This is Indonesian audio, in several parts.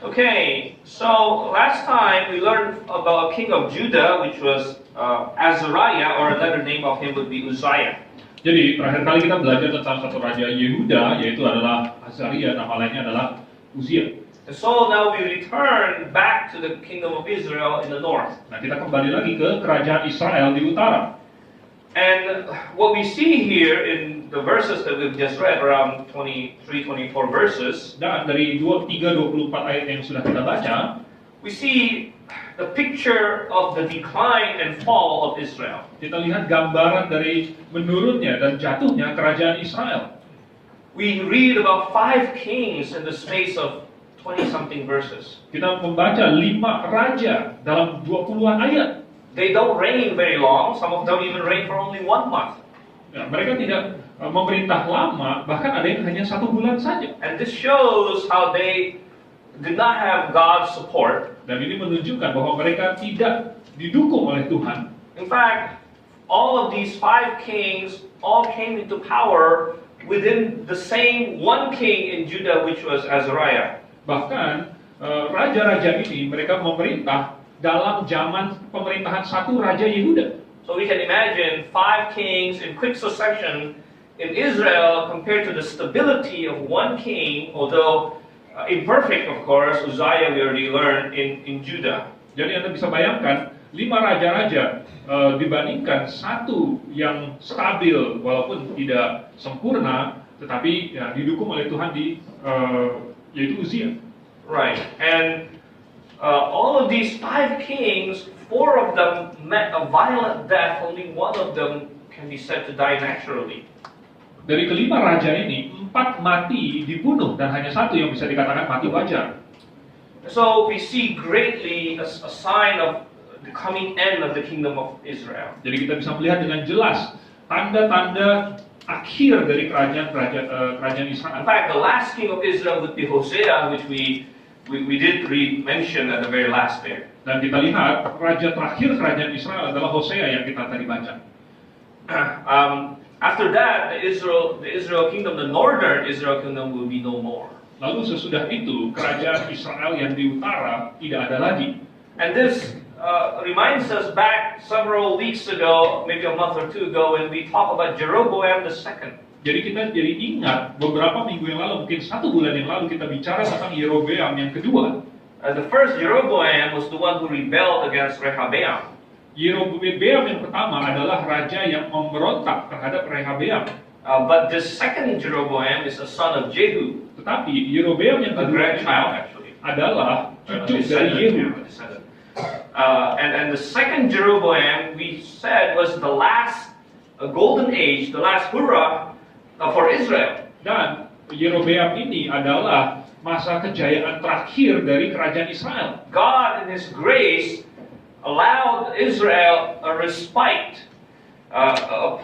Okay, so last time we learned about a king of Judah, which was Azariah, or another name of him would be Uzziah. Jadi terakhir kali kita belajar tentang satu raja Yehuda, yaitu adalah Azaria, nama lainnya adalah Uzia. And so now we return back to the kingdom of Israel in the north. Nah, kita kembali lagi ke kerajaan Israel di utara. And what we see here in the verses that we've just read, around 23-24 verses, Dan dari 23-24 ayat yang sudah kita baca, we see the picture of the decline and fall of Israel. kita lihat gambaran dari menurunnya dan jatuhnya kerajaan Israel. We read about 5 kings in the space of 20-something verses. Kita membaca 5 raja dalam 20-an ayat. They don't reign very long. Some of them even reign for only 1 month. Ya, mereka tidak memerintah lama, bahkan ada yang hanya 1 bulan saja. And this shows how they did not have God's support. Dan ini menunjukkan bahwa mereka tidak didukung oleh Tuhan. In fact, all of these 5 kings all came into power within the same one king in Judah, which was Azariah. Bahkan raja-raja ini mereka memerintah dalam zaman pemerintahan satu raja Yehuda. So we can imagine 5 kings in quick succession in Israel compared to the stability of one king, although imperfect, of course, Uzziah we already learned in Judah. Jadi Anda bisa bayangkan 5 raja-raja dibandingkan satu yang stabil walaupun tidak sempurna, tetapi ya, didukung oleh Tuhan yaitu Uzia. Right, and all of these 5 kings, 4 of them met a violent death. Only one of them can be said to die naturally. Dari kelima raja ini, 4 mati dibunuh dan hanya 1 yang bisa dikatakan mati wajar. So we see greatly a sign of the coming end of the kingdom of Israel. Jadi kita bisa melihat dengan jelas tanda-tanda akhir dari kerajaan Israel. In fact, the last king of Israel would be Hosea, which we did read mention at the very last there. Dan kita lihat raja terakhir kerajaan Israel adalah Hosea yang kita tadi baca. After that, the Israel kingdom, the northern Israel kingdom, will be no more. Lalu sesudah itu kerajaan Israel yang di utara tidak ada lagi. And this reminds us back several weeks ago, maybe a month or 2 ago, when we talk about Jeroboam II. Jadi kita ingat beberapa minggu yang lalu, mungkin 1 bulan yang lalu kita bicara tentang Yerobeam yang kedua. The first Jeroboam was the one who rebelled against Rehoboam. Yerobeam yang pertama adalah raja yang memberontak terhadap Rehoboam. But the second Jeroboam is a son of Jehu. Tetapi Yerobeam yang A kedua grandchild, actually. adalah cucu dari Yehu. And the second Jeroboam, we said, was the last golden age, the last hurrah for Israel. Dan Yerobeam ini adalah masa kejayaan terakhir dari kerajaan Israel. God in His grace allowed Israel a respite,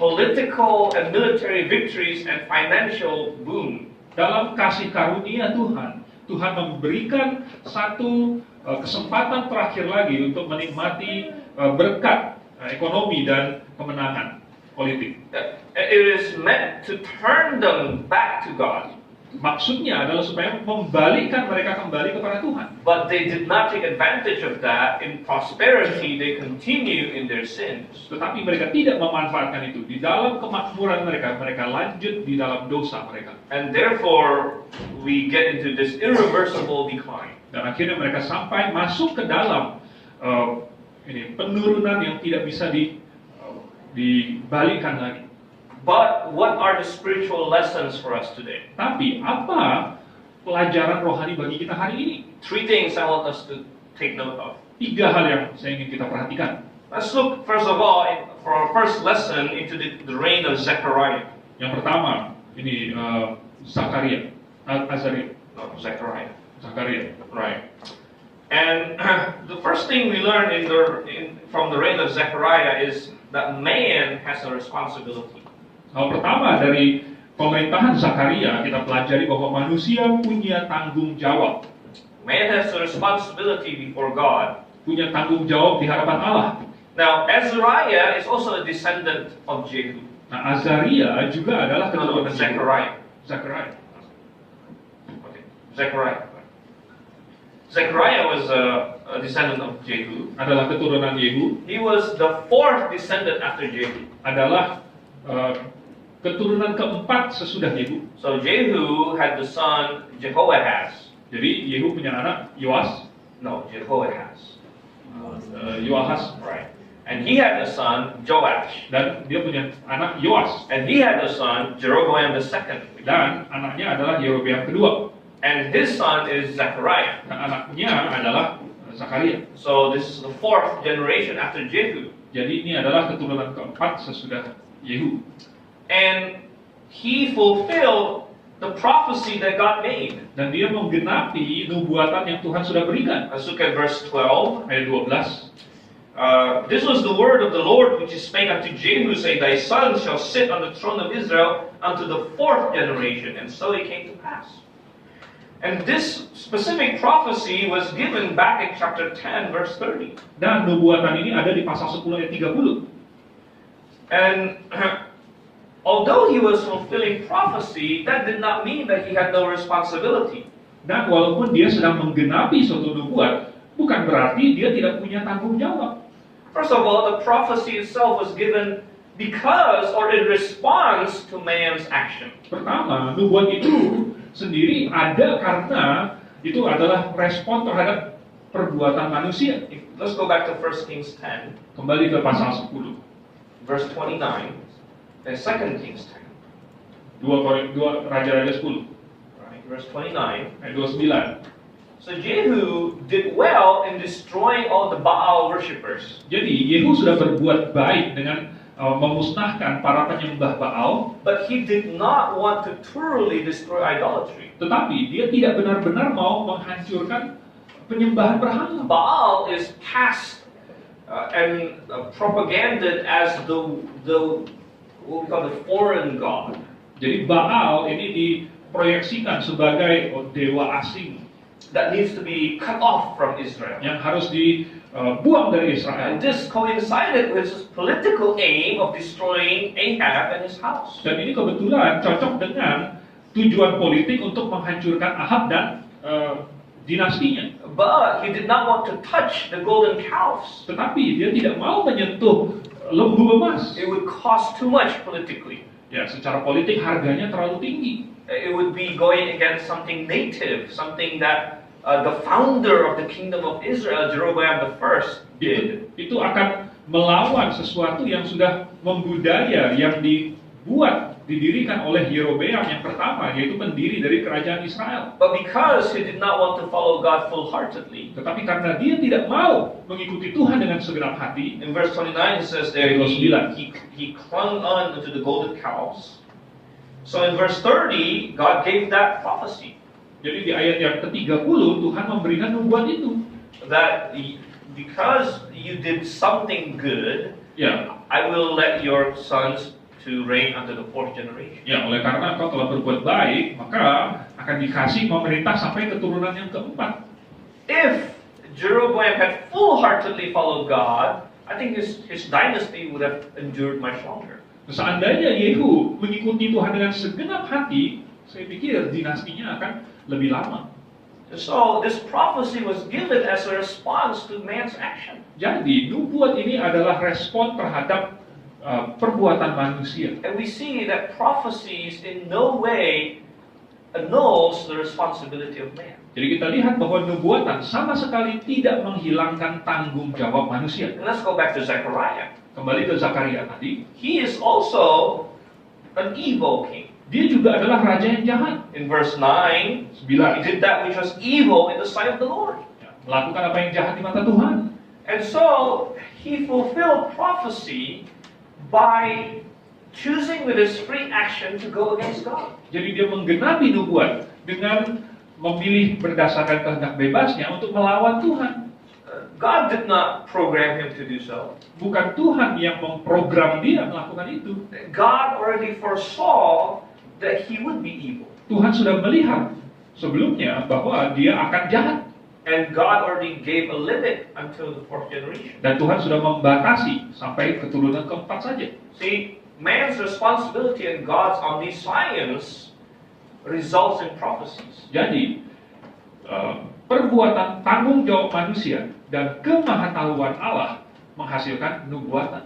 political and military victories and financial boom. Dalam kasih karunia Tuhan, Tuhan memberikan satu kesempatan terakhir lagi untuk menikmati berkat ekonomi dan kemenangan politik. It is meant to turn them back to God. Maksudnya adalah supaya membalikkan mereka kembali kepada Tuhan. But they did not take advantage of that. In prosperity, they continue in their sins. Tetapi mereka tidak memanfaatkan itu. Di dalam kemakmuran mereka, mereka lanjut di dalam dosa mereka. And therefore, we get into this irreversible decline. Dan akhirnya mereka sampai masuk ke dalam penurunan yang tidak bisa dibalikkan lagi. But what are the spiritual lessons for us today? Tapi apa pelajaran rohani bagi kita hari ini? 3 things I want us to take note of. 3 hal yang saya ingin kita perhatikan. Let's look first of all for our first lesson into the reign of Zechariah. Yang pertama, ini Zakaria, Azaria. No, Zechariah. Zakaria. Right. And the first thing we learn from the reign of Zechariah is that man has a responsibility. Hal pertama dari pemerintahan Zakaria, kita pelajari bahwa manusia punya tanggung jawab. Man has a responsibility before God. Punya tanggung jawab di hadapan Allah. Now, Azariah is also a descendant of Jehu. Nah, Azaria juga adalah keturunan Zechariah. Zakaria. Okay. Zechariah. Zechariah was a descendant of Jehu. Adalah keturunan Yehu. He was the fourth descendant after Jehu. Adalah keturunan keempat sesudah Yehu. So Jehu had the son Jehoahaz. Jadi Yehu punya anak Yoas, No, Jehoahaz. Yoahas, Right. And he had a son Joash. dan dia punya anak Yoas, And he had a son Jeroboam II. dan anaknya adalah Yerobeam kedua, And his son is Zechariah. dan anaknya adalah Zakaria. So this is the fourth generation after Jehu. Jadi ini adalah keturunan keempat sesudah Yehu. And he fulfilled the prophecy that God made. Dan dia menggenapi nubuatan yang Tuhan sudah berikan. Let's look at verse 12. Ayat 12. This was the word of the Lord which he spake unto Jehu, saying, Thy son shall sit on the throne of Israel unto the fourth generation. And so it came to pass. And this specific prophecy was given back in chapter 10, verse 30. Dan nubuatan ini ada di pasal 10 ayat 30. And although he was fulfilling prophecy, that did not mean that he had no responsibility. Dan walaupun dia sedang menggenapi suatu nubuat, bukan berarti dia tidak punya tanggung jawab. First of all, the prophecy itself was given because or in response to man's action. Pertama, nubuat itu sendiri ada karena itu adalah respon terhadap perbuatan manusia. Let's go back to 1 Kings 10, Kembali ke pasal 10. verse 29, and 2 Kings 10, 2 Raja-Raja 10 right? Verse 29. ayat 29. So Jehu did well in destroying all the Baal worshippers. Jadi Yehu sudah berbuat baik dengan memusnahkan para penyembah Baal, But he did not want to thoroughly destroy idolatry. tetapi dia tidak benar-benar mau menghancurkan penyembahan berhala. Baal is cast and propaganded as the what we call the foreign god. Jadi Baal ini diproyeksikan sebagai dewa asing That needs to be cut off from Israel. yang harus dibuang dari Israel. And this coincided with his political aim of destroying Ahab and his house. Dan ini kebetulan cocok dengan tujuan politik untuk menghancurkan Ahab dan dinastinya. But he did not want to touch the golden calves. Tetapi dia tidak mau menyentuh lembu emas. It would cost too much politically. Ya, secara politik harganya terlalu tinggi. It would be going against something native, something that the founder of the kingdom of Israel, Jeroboam I, did. Itu akan melawan sesuatu yang sudah membudaya, yang didirikan oleh Yerobeam yang pertama, yaitu pendiri dari kerajaan Israel. But because he did not want to follow God full-heartedly, Tetapi karena dia tidak mau mengikuti Tuhan dengan segenap hati, in verse 29 it says there, he clung on to the golden calves. So in verse 30, God gave that prophecy. jadi di ayat yang ke-30 Tuhan memberikan nubuat itu. That because you did something good, Ya, I will let your sons to reign under the fourth generation. ya, oleh karena engkau telah berbuat baik, maka akan dikasih pemerintah sampai keturunan yang keempat. If Jeroboam had full-heartedly followed God, I think his dynasty would have endured much longer. Seandainya Yehu mengikuti Tuhan dengan segenap hati, saya pikir dinastinya akan lebih lama. So this prophecy was given as a response to man's action. Jadi nubuat ini adalah respon terhadap perbuatan manusia. And we see that prophecies in no way annuls the responsibility of man. Jadi kita lihat bahwa nubuatan sama sekali tidak menghilangkan tanggung jawab manusia. And let's go back to Zechariah. Kembali ke Zakaria tadi, He is also an evil king. dia juga adalah raja yang jahat. In verse 9, he 9, did that which was evil in the sight of the Lord. melakukan apa yang jahat di mata Tuhan. And so he fulfilled prophecy by choosing with his free action to go against God. Jadi dia menggenapi nubuat dengan memilih berdasarkan kehendak bebasnya untuk melawan Tuhan. God did not program him to do so. Bukan Tuhan yang memprogram dia melakukan itu. God already foresaw that he would be evil. Tuhan sudah melihat sebelumnya bahwa dia akan jahat. And God already gave a limit until the fourth generation. Dan Tuhan sudah membatasi sampai keturunan keempat saja. See, man's responsibility and God's omniscience results in prophecies. Jadi perbuatan tanggung jawab manusia dan kemahatauan Allah menghasilkan nubuatan.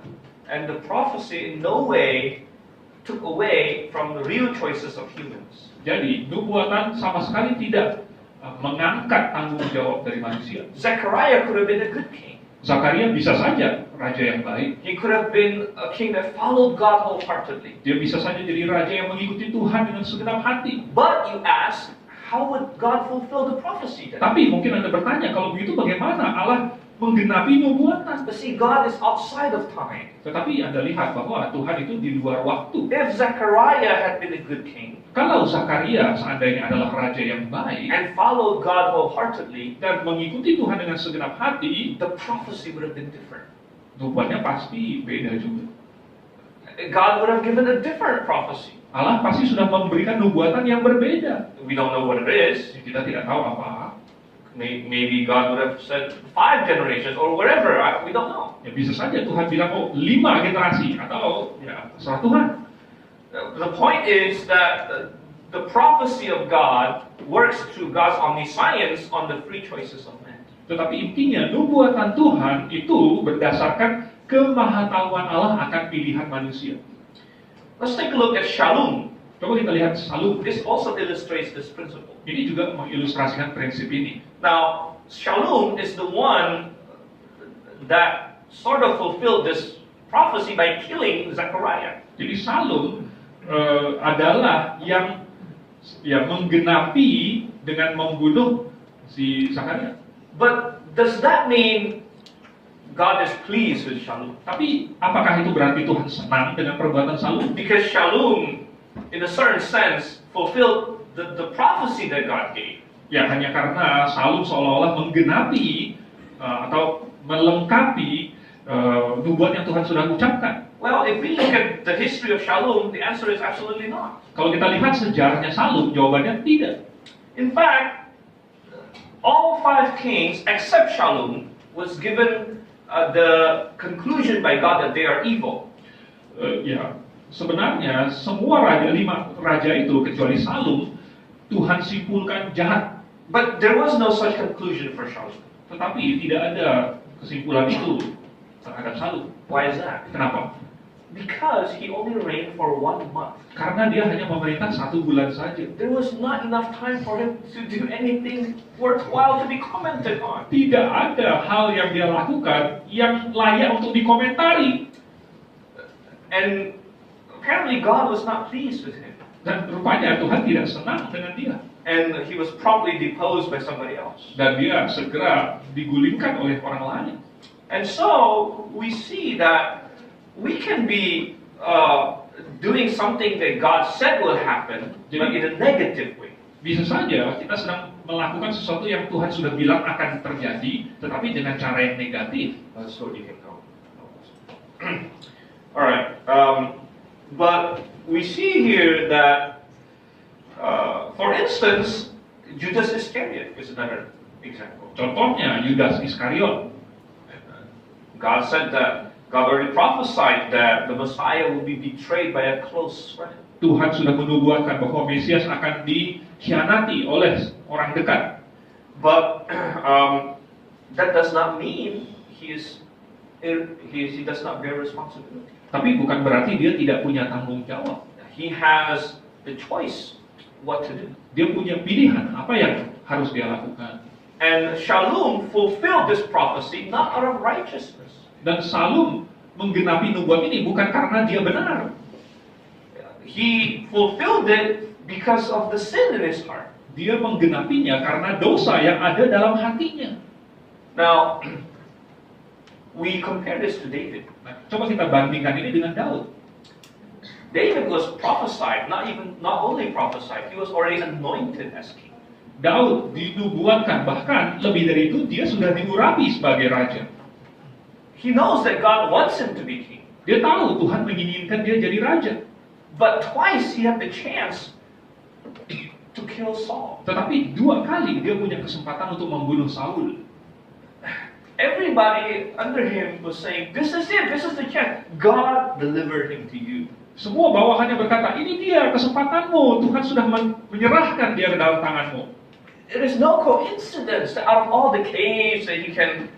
And the prophecy in no way took away from the real choices of humans. Jadi nubuatan sama sekali tidak mengangkat tanggung jawab dari manusia. Zechariah could have been a good king. Zakaria bisa saja raja yang baik. He could have been a king that followed God wholeheartedly. Dia bisa saja jadi raja yang mengikuti Tuhan dengan segenap hati. But you ask, how would God fulfill the prophecy then? Tapi mungkin Anda bertanya, kalau begitu bagaimana Allah menggenapi nubuatan? But see, God is outside of time. Tetapi Anda lihat bahwa Tuhan itu di luar waktu. If Zechariah had been a good king, Kalau Zakaria seandainya adalah raja yang baik and followed God wholeheartedly, dan mengikuti Tuhan dengan segenap hati, the prophecy would have been different. nubuatnya pasti beda juga. God would have given a different prophecy. Allah pasti sudah memberikan nubuatan yang berbeda. We don't know what it is. Kita tidak tahu apa. Maybe God would have said 5 generations or whatever. We don't know. Ya bisa saja Tuhan bilang, 5 generasi atau ya serah Tuhan. The point is that the prophecy of God works through God's omniscience on the free choices of man. Tetapi intinya nubuatan Tuhan itu berdasarkan kemahatauan Allah akan pilihan manusia. Let's take a look at Shalom. Coba kita lihat Shalom. This also illustrates this principle. Ini juga mengilustrasikan prinsip ini. Now, Shalom is the one that sort of fulfilled this prophecy by killing Zechariah. Jadi Shalom adalah yang menggenapi dengan membunuh si Zakaria. But does that mean God is pleased with Shalom? Tapi apakah itu berarti Tuhan senang dengan perbuatan Shalom? Because Shalom, in a certain sense, fulfilled the prophecy that God gave. Ya, hanya karena Shalom seolah-olah menggenapi atau melengkapi nubuat yang Tuhan sudah ucapkan. Well, if we look at the history of Shalom, the answer is absolutely not. Kalau kita lihat sejarahnya Shalom, jawabannya tidak. In fact, all 5 kings except Shalom was given the conclusion by God that they are evil. Ya, sebenarnya semua raja 5 raja itu kecuali Shalom Tuhan simpulkan jahat. But there was no such conclusion for Shalom. Tetapi tidak ada kesimpulan itu terhadap Shalom. Why is that? Kenapa? Because he only reigned for 1 month. Karena dia hanya memerintah 1 bulan saja. There was not enough time for him to do anything worthwhile to be commented on. Tidak ada hal yang dia lakukan yang layak untuk dikomentari. And apparently God was not pleased with him. Dan rupanya Tuhan tidak senang dengan dia. And he was promptly deposed by somebody else. Dan dia segera digulingkan oleh orang lain. And so we see that we can be doing something that God said will happen, but in a negative way. Bisa saja kita sedang melakukan sesuatu yang Tuhan sudah bilang akan terjadi, tetapi dengan cara yang negatif. So you can go. All right. But we see here that, for instance, Judas Iscariot is another example. Contohnya Yudas Iskariot. God said that God already prophesied that the Messiah will be betrayed by a close friend. Tuhan sudah menubuatkan bahwa Mesias akan dikhianati oleh orang dekat. But that does not mean he does not bear responsibility. Tapi bukan berarti dia tidak punya tanggung jawab. He has the choice what to do. Dia punya pilihan apa yang harus dia lakukan. And Shalom fulfilled this prophecy not out of righteousness. Dan Shalom menggenapi nubuat ini bukan karena dia benar. He fulfilled it because of the sin in his heart. Dia menggenapinya karena dosa yang ada dalam hatinya. Now, we compare this to David. Nah, coba kita bandingkan ini dengan Daud. David was prophesied, not only prophesied, he was already anointed as king. Daud dinubuatkan, bahkan lebih dari itu dia sudah diurapi sebagai raja. He knows that God wants him to be king. Dia tahu Tuhan menginginkan dia jadi raja. But twice he had the chance to kill Saul. Tetapi 2 kali dia punya kesempatan untuk membunuh Saul. Everybody under him was saying, this is it, this is the chance. God delivered him to you. Semua bawahannya berkata, ini dia kesempatanmu, Tuhan sudah menyerahkan dia ke dalam tanganmu. it is no coincidence that out of all the caves that he can,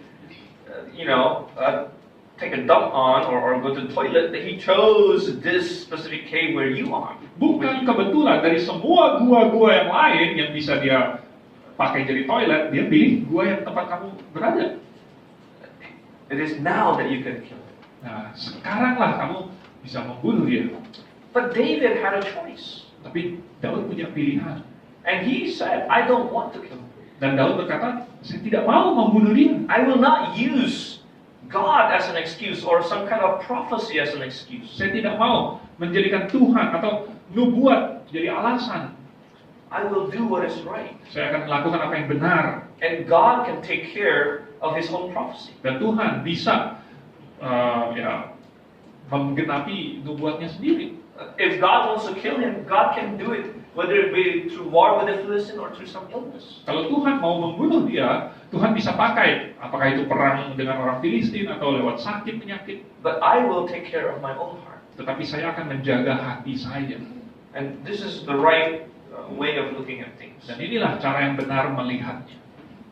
take a dump on or go to the toilet, that he chose this specific cave where you are. Bukan kebetulan dari semua gua-gua yang lain yang bisa dia pakai jadi toilet, dia pilih gua yang tempat kamu berada. It is now that you can kill him. Nah, sekaranglah kamu bisa membunuh dia. But David had a choice. Tapi Daud punya pilihan. And he said, I don't want to kill him. Dan Daud berkata, saya tidak mau membunuh dia. I will not use God as an excuse or some kind of prophecy as an excuse. Saya tidak mau menjadikan Tuhan atau nubuat jadi alasan. I will do what is right. Saya akan melakukan apa yang benar. And God can take care of His own prophecy. Dan Tuhan bisa menggenapi nubuatnya sendiri. If God wants to kill him, God can do it, whether it be through war with the Philistine or through some illness. Kalau Tuhan mau membunuh dia, Tuhan bisa pakai, apakah itu perang dengan orang Filistin atau lewat sakit penyakit. But I will take care of my own heart. Tetapi saya akan menjaga hati saya. And this is the right way of looking at things. Dan inilah cara yang benar melihatnya.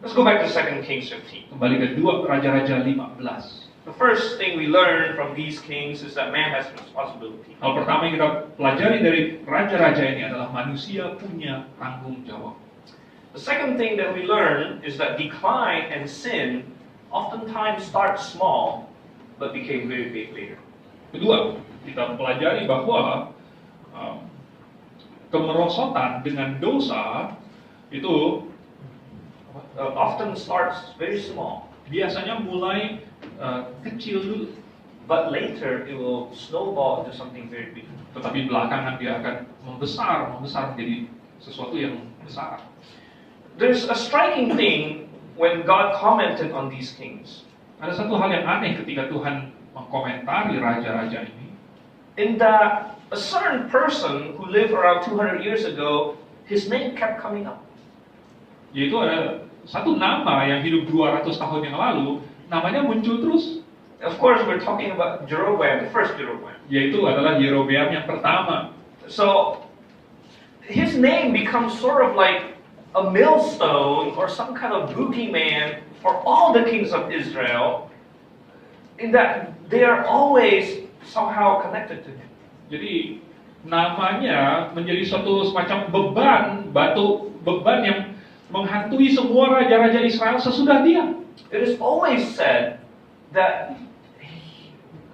Let's go back to 2 Kings 15. Kembali ke 2 Raja-Raja 15. The first thing we learn from these kings is that man has responsibility. Hal pertama yang kita pelajari dari raja-raja ini adalah manusia punya tanggung jawab. The second thing that we learn is that decline and sin oftentimes start small but became very big later. Kedua, kita pelajari bahwa kemerosotan dengan dosa itu Often starts very small. Biasanya mulai kecil dulu, but later it will snowball into something very big. Tetapi belakangan dia akan membesar menjadi sesuatu yang besar. There's a striking thing when God commented on these kings. Ada satu hal yang aneh ketika Tuhan mengkomentari raja-raja ini. In that a certain person who lived around 200 years ago, his name kept coming up. Yaitu ada satu nama yang hidup 200 tahun yang lalu, namanya muncul terus. Of course, we're talking about Jeroboam, the first Jeroboam. Yaitu adalah Yerobeam yang pertama. So, his name becomes sort of like a millstone or some kind of boogeyman for all the kings of Israel, in that they are always somehow connected to him. Jadi namanya menjadi suatu semacam beban yang menghantui semua raja-raja Israel sesudah dia. It is always said that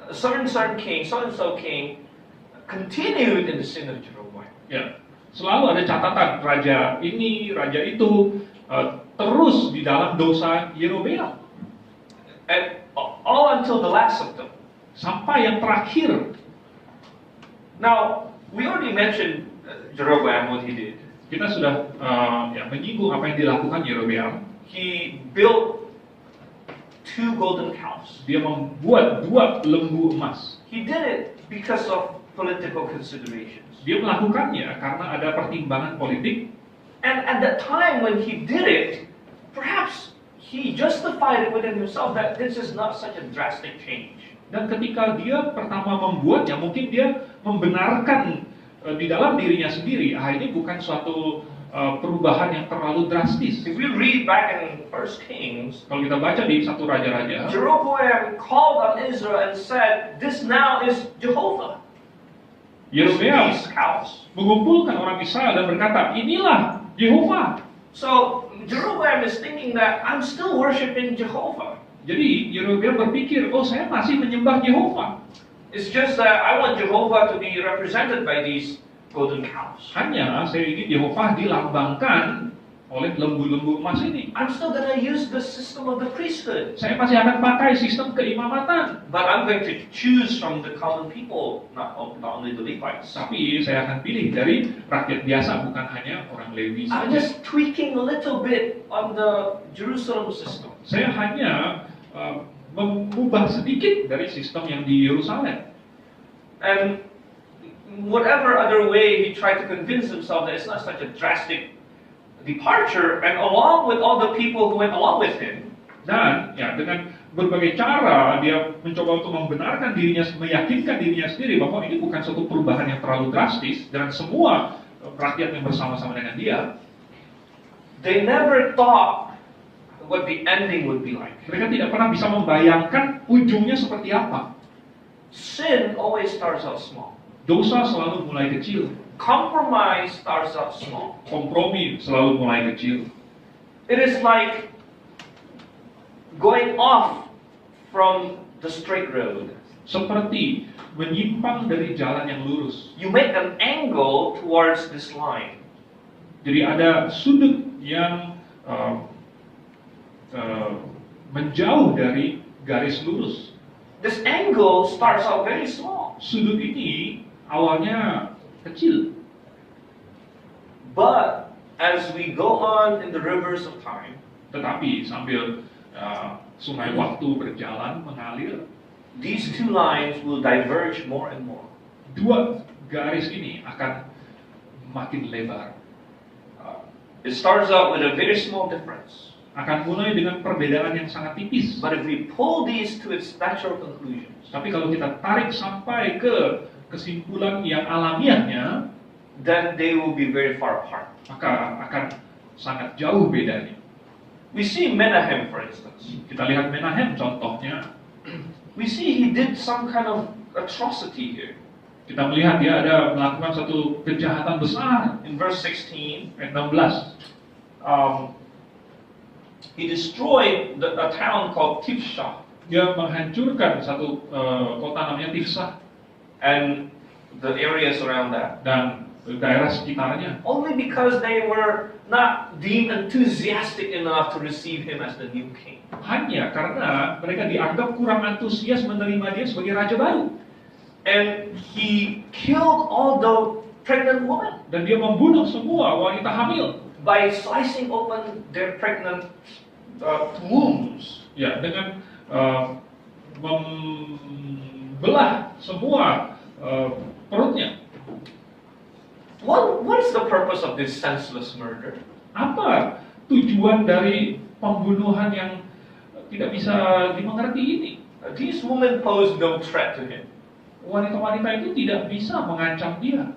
a certain king, so-and-so king, continued in the sin of Jeroboam. Ya, selalu ada catatan raja ini, raja itu terus di dalam dosa Yerobeam. And all until the last of them. Sampai yang terakhir. Now, we already mentioned Jeroboam, what he did. Kita sudah menyinggung apa yang dilakukan Yerobeam. He built 2 golden cows. Dia membuat 2 lembu emas. He did it because of political considerations. Dia melakukannya karena ada pertimbangan politik. And at that time when he did it, perhaps he justified it within himself that this is not such a drastic change. Dan ketika dia pertama membuatnya, mungkin dia membenarkan di dalam dirinya sendiri, ini bukan suatu perubahan yang terlalu drastis. If we read back in 1 Kings, kalau kita baca di 1 Raja-Raja, Jeroboam called on Israel and said, "This now is Jehovah." Yerobeam These cows. mengumpulkan orang Israel dan berkata, inilah Yehova. So Jeroboam is thinking that I'm still worshiping Jehovah. Jadi Yerobeam berpikir, saya masih menyembah Yehova. It's just that I want Jehovah to be represented by these golden cows. Hanya saya ingin Yehova dilambangkan oleh lembu-lembu emas ini. I'm still going to use the system of the priesthood. Saya masih akan pakai sistem keimamatan. But I'm going to choose from the common people, not only the Levites. Tapi saya akan pilih dari rakyat biasa, bukan hanya orang Lewi I'm saja. just tweaking a little bit on the Jerusalem system. Saya hanya mengubah sedikit dari sistem yang di Yerusalem. And whatever other way he tried to convince himself that it's not such a drastic departure, and along with all the people who went along with him, dan dengan berbagai cara dia mencoba untuk membenarkan dirinya, meyakinkan dirinya sendiri bahwa ini bukan suatu perubahan yang terlalu drastis, dan semua rakyat yang bersama-sama dengan dia, They never thought what the ending would be like. Mereka tidak pernah bisa membayangkan ujungnya seperti apa. Sin always starts out small. Dosa selalu mulai kecil. Compromise starts out small. Kompromi selalu mulai kecil. It is like going off from the straight road. Seperti menyimpang dari jalan yang lurus. You make an angle towards this line. Jadi ada sudut yang menjauh dari garis lurus. This angle starts out very small. Sudut ini awalnya kecil. But as we go on in the rivers of time, Tetapi sambil sungai waktu berjalan mengalir, these two lines will diverge more and more. dua garis ini akan makin lebar. It starts out with a very small difference. Akan mulai dengan perbedaan yang sangat tipis. But if we pull these to its natural conclusions, Tapi kalau kita tarik sampai ke kesimpulan yang alamiahnya, then they will be very far apart. maka akan sangat jauh bedanya. We see Menahem, for instance. Kita lihat Menahem contohnya. We see he did some kind of atrocity here. Kita melihat dia ada melakukan satu kejahatan besar. In verse 16, Ayat 16. he destroyed a town called Tifsha Dia menghancurkan satu kota namanya Tifsah and the areas around that, dan daerah sekitarnya. only because they were not deemed enthusiastic enough to receive him as the new king. Hanya karena mereka dianggap kurang antusias menerima dia sebagai raja baru. And he killed all the pregnant women Dan dia membunuh semua wanita hamil. by slicing open their pregnant wombs. Ya, dengan membelah semua perutnya. What is the purpose of this senseless murder? Apa tujuan dari pembunuhan yang tidak bisa dimengerti ini? These women pose no threat to him. Wanita-wanita itu tidak bisa mengancam dia.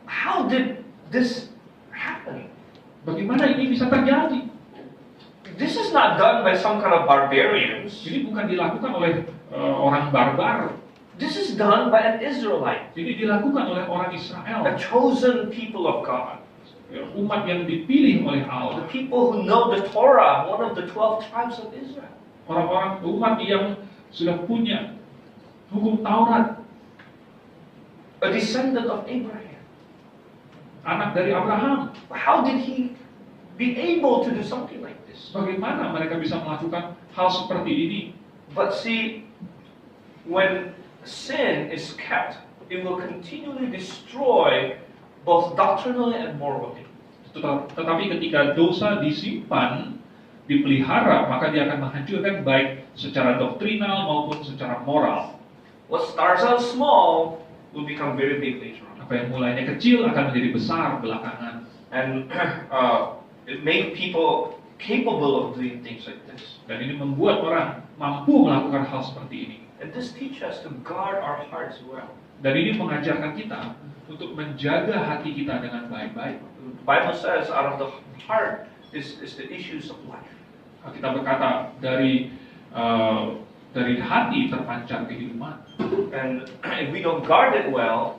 How did this happen? Bagaimana ini bisa terjadi? This is not done by some kind of barbarians. Ini bukan dilakukan oleh orang barbar. This is done by an Israelite, Ini dilakukan oleh orang Israel, a chosen people of God. umat yang dipilih oleh The Allah. people who know the Torah, one of the 12 tribes of Israel. Orang-orang umat yang sudah punya hukum Taurat, A descendant of Abraham. anak dari Abraham. How did he be able to do something like this? Bagaimana mereka bisa melakukan hal seperti ini? But see, when sin is kept, it will continually destroy both doctrinally and morally. Tetapi ketika dosa disimpan, dipelihara, maka dia akan menghancurkan baik secara doktrinal maupun secara moral. What starts out small will become very big later on. Apa yang mulainya kecil akan menjadi besar belakangan. And it makes people capable of doing things like this. Dan ini membuat orang mampu melakukan hal seperti ini. And this teaches us to guard our hearts well. Dan ini mengajarkan kita untuk menjaga hati kita dengan baik-baik. The Bible says out of the heart is the issues of life. Kita berkata dari hati terpancar kehidupan. And if we don't guard it well,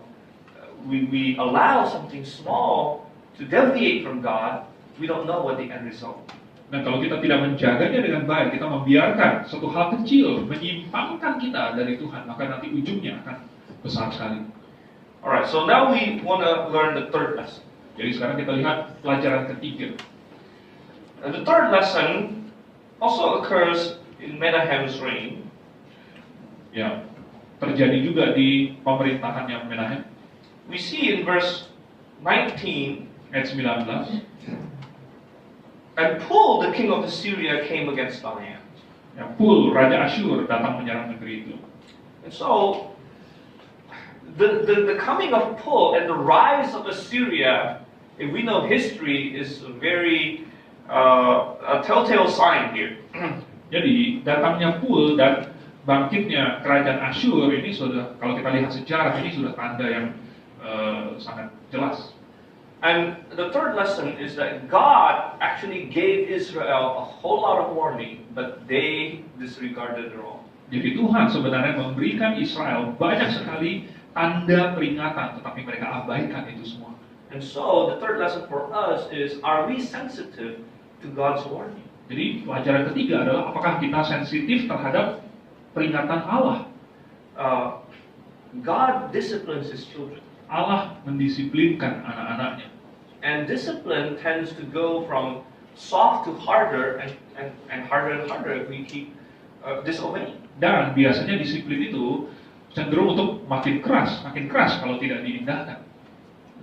we allow something small to deviate from God, we don't know what the end result. Dan kalau kita tidak menjaganya dengan baik, kita membiarkan satu hal kecil menyimpangkan kita dari Tuhan, maka nanti ujungnya akan besar sekali. Alright, so now we want to learn the third lesson. Jadi sekarang kita lihat pelajaran ketiga. And the third lesson also occurs in Menahem's reign. Ya, terjadi juga di pemerintahan yang Menahem. We see in verse 19, Ayat 19. and Pul, the king of Assyria, came against the land. Ya, Pul, Raja Asyur datang menyerang negeri itu. And so, the coming of Pul and the rise of Assyria, if we know history, is a very a telltale sign here. Jadi datangnya Pul dan bangkitnya kerajaan Asyur ini sudah, kalau kita lihat sejarah, ini sudah tanda yang sangat jelas. And the third lesson is that God actually gave Israel a whole lot of warning, but they disregarded it all. Jadi Tuhan sebenarnya memberikan Israel banyak sekali tanda peringatan, tetapi mereka abaikan itu semua. And so the third lesson for us is, are we sensitive to God's warning? Jadi pelajaran ketiga adalah apakah kita sensitif terhadap peringatan Allah? God disciplines His children. Allah mendisiplinkan anak-anaknya. And discipline tends to go from soft to harder and harder and harder if we keep disobeying. Dan biasanya disiplin itu cenderung untuk makin keras kalau tidak diindahkan.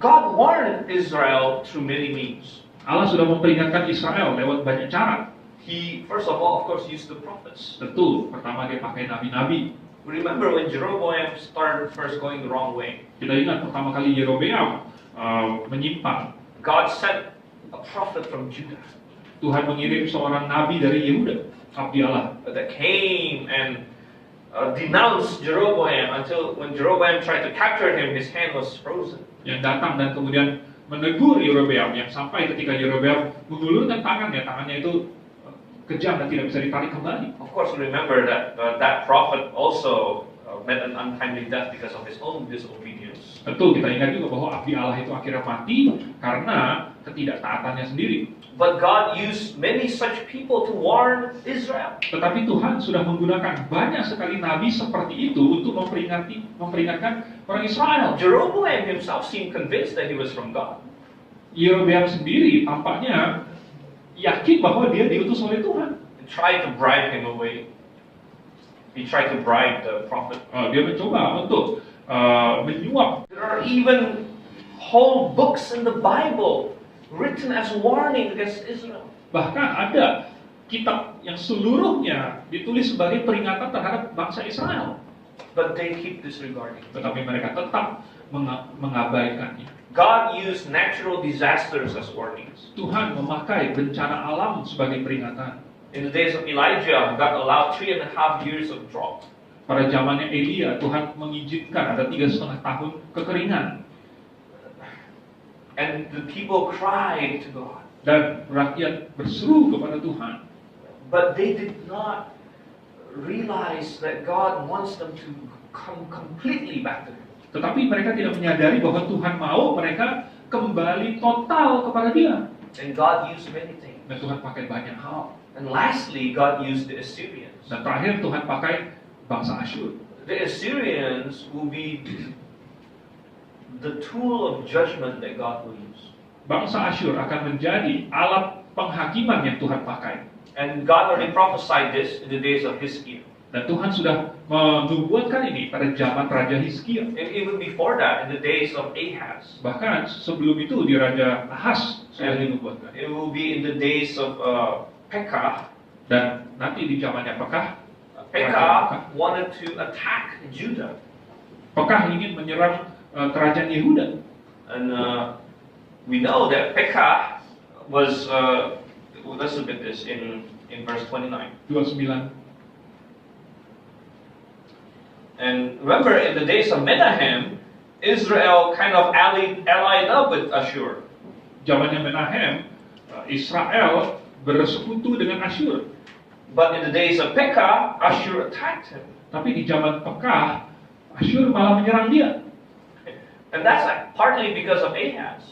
God warned Israel through many means. Allah sudah memperingatkan Israel lewat banyak cara. He, first of all, of course, used the prophets. Tentu, pertama dia pakai nabi-nabi. Remember when Jeroboam started first going the wrong way? Kita ingat pertama kali Yerobeam menyimpang. God sent a prophet from Judah Tuhan mengirim seorang nabi dari Yehuda, abdi Allah, that came and denounced Jeroboam until when Jeroboam tried to capture him, his hand was frozen. yang datang dan kemudian menegur Yerobeam, yang sampai ketika Yerobeam mengulurkan tangannya itu kejam dan tidak bisa ditarik kembali. Of course, remember that that prophet also met an untimely death because of his own disobedience. Tentu kita ingat juga bahwa abdi Allah itu akhirnya mati karena ketidaktaatannya sendiri. But God used many such people to warn Israel. Tetapi Tuhan sudah menggunakan banyak sekali nabi seperti itu untuk memperingatkan orang Israel. Jeroboam himself seemed convinced that he was from God. Yerobeam sendiri tampaknya yakin bahwa dia diutus oleh Tuhan. He tried to bribe him away. He tried to bribe the prophet. Dia mencoba untuk menyuap. There are even whole books in the Bible written as warning against Israel. Bahkan ada kitab yang seluruhnya ditulis sebagai peringatan terhadap bangsa Israel. But they keep disregarding. Tetapi mereka tetap mengabaikannya. God used natural disasters as warnings. Tuhan memakai bencana alam sebagai peringatan. In the days of Elijah, God allowed 3.5 years of drought. Pada zamannya Elia, Tuhan mengizinkan ada 3,5 tahun kekeringan. And the people cried to God. Dan rakyat berseru kepada Tuhan. But they did not realize that God wants them to come completely back to Him. Tetapi mereka tidak menyadari bahwa Tuhan mau mereka kembali total kepada Dia. And God used many things. Dan Tuhan pakai banyak hal. And lastly, God used the Assyrians. Dan terakhir Tuhan pakai bangsa Asyur. The Assyrians will be the tool of judgment that God will use. Bangsa Asyur akan menjadi alat penghakiman yang Tuhan pakai. And God already prophesied this in the days of Hizkiah. Dan Tuhan sudah menubuatkan ini pada zaman Raja Hizkia. And even before that, in the days of Ahaz. Bahkan sebelum itu di Raja Ahaz sudah dinubuatkan. It will be in the days of Pekah. Dan nanti di zamannya Pekah, Pekah wanted to attack Judah. Pekah ingin menyerang kerajaan Yehuda. And we know that Pekah was, let's look at this in verse 29. 29. And remember, in the days of Menahem, Israel kind of allied up with Ashur. Zamannya Menahem, Israel bersekutu dengan Asyur. But in the days of Pekah, Ashur attacked him. Tapi di zaman Pekah, Asyur malah menyerang dia. And that's partly because of Ahaz.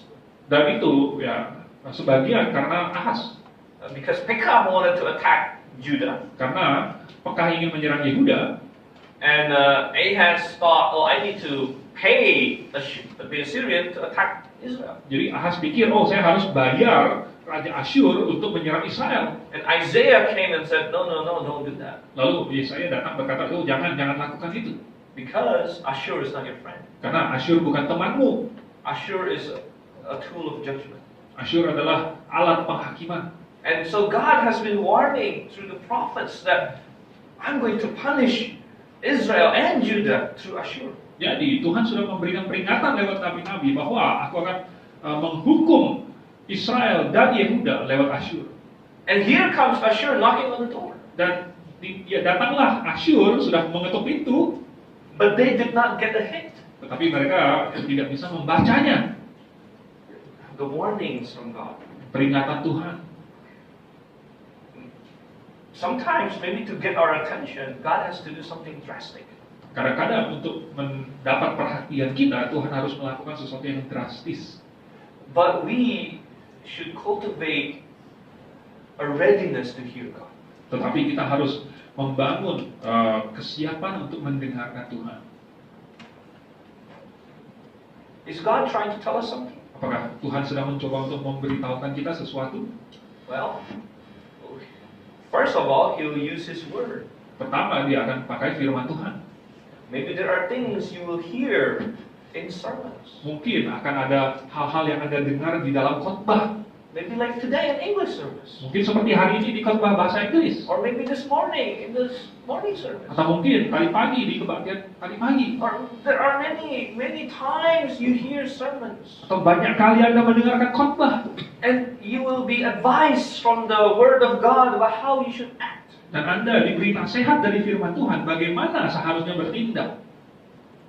Dan itu ya sebagian karena Ahaz. Because Pekah wanted to attack Judah. Karena Pekah ingin menyerang Yehuda. And Ahaz thought, oh, I need to pay the Assyrian to attack Israel. Jadi Ahaz pikir, oh saya harus bayar Raja Asyur untuk menyerang Israel. And Isaiah came and said, no, don't do that. Lalu Yesaya datang berkata, oh jangan lakukan itu. Because Ashur is not your friend. Karena Asyur bukan temanmu. Ashur is a tool of judgment. Asyur adalah alat penghakiman. And so God has been warning through the prophets that I'm going to punish Israel and Judah through Ashur. Jadi Tuhan sudah memberikan peringatan lewat nabi-nabi bahwa aku akan menghukum Israel dan Yehuda lewat Asyur. And here comes Ashur knocking on the door. Dan datanglah Asyur sudah mengetuk pintu, but they did not get the hint. Tetapi mereka tidak bisa membacanya. the warnings from God. Peringatan Tuhan. Sometimes, maybe to get our attention, God has to do something drastic. Kadang-kadang untuk mendapat perhatian kita, Tuhan harus melakukan sesuatu yang drastis. But we should cultivate a readiness to hear God. Tetapi kita harus membangun kesiapan untuk mendengarkan Tuhan. Is God trying to tell us something? Apakah Tuhan sedang mencoba untuk memberitahukan kita sesuatu? Well, first of all, He'll use His word. Pertama, dia akan pakai firman Tuhan. Maybe there are things you will hear in sermons. Mungkin akan ada hal-hal yang Anda dengar di dalam khotbah. Maybe like today in English service. Mungkin seperti hari ini di khotbah bahasa Inggris. Or maybe this morning in this morning service. Atau mungkin tadi pagi di kebaktian tadi pagi. Or there are many times you hear sermons. Atau banyak kali Anda mendengarkan khotbah. And you will be advised from the Word of God about how you should act. Dan Anda diberi nasihat dari firman Tuhan bagaimana seharusnya bertindak.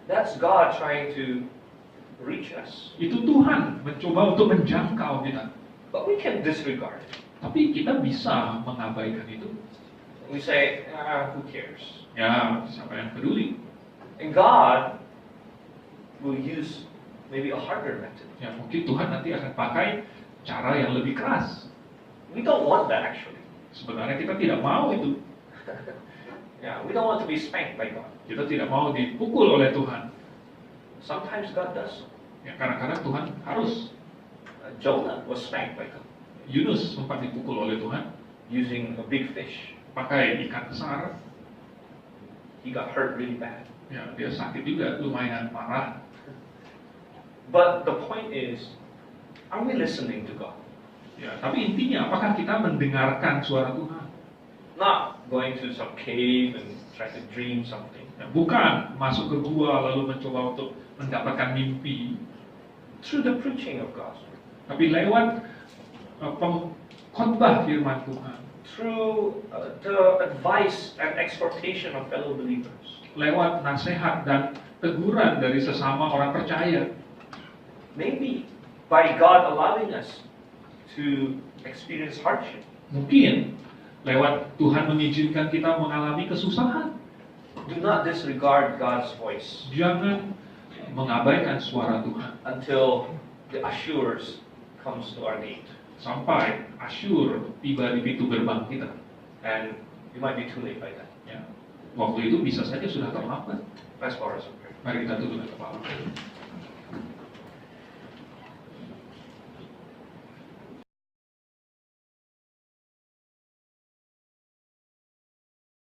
That's God trying to reach us. Itu Tuhan mencoba untuk menjangkau kita. But we can disregard it. Tapi kita bisa mengabaikan itu. We say, who cares? Ya, siapa yang peduli? And God will use maybe a harder method. Ya, mungkin Tuhan nanti akan pakai cara yang lebih keras. We don't want that actually. Sebenarnya kita tidak mau itu. Yeah, we don't want to be spanked by God. Kita tidak mau dipukul oleh Tuhan. Sometimes God does. Ya, kadang-kadang Tuhan harus. Jonah was spanked by God. Yunus sempat dipukul oleh Tuhan using a big fish. Pakai ikan besar. He got hurt really bad. Ya, dia sakit juga, lumayan parah. But the point is, are we listening to God? Ya, tapi intinya apakah kita mendengarkan suara Tuhan? Not going to some cave and try to dream something. Ya, bukan masuk ke gua lalu mencoba untuk mendapatkan mimpi. Through the preaching of God's word. Tapi lewat khotbah firman Tuhan. Through the advice and exhortation of fellow believers. Lewat nasihat dan teguran dari sesama orang percaya. Maybe by God allowing us to experience hardship. Mungkin lewat Tuhan mengizinkan kita mengalami kesusahan. Do not disregard God's voice. Jangan mengabaikan suara Tuhan until the Assyrians comes to our gate. Sampai Asyur tiba di pintu gerbang kita. And you might be too late by then. Ya. Waktu itu bisa saja sudah terlambat. Let's borrow some prayer. Mari kita tundukkan kepala.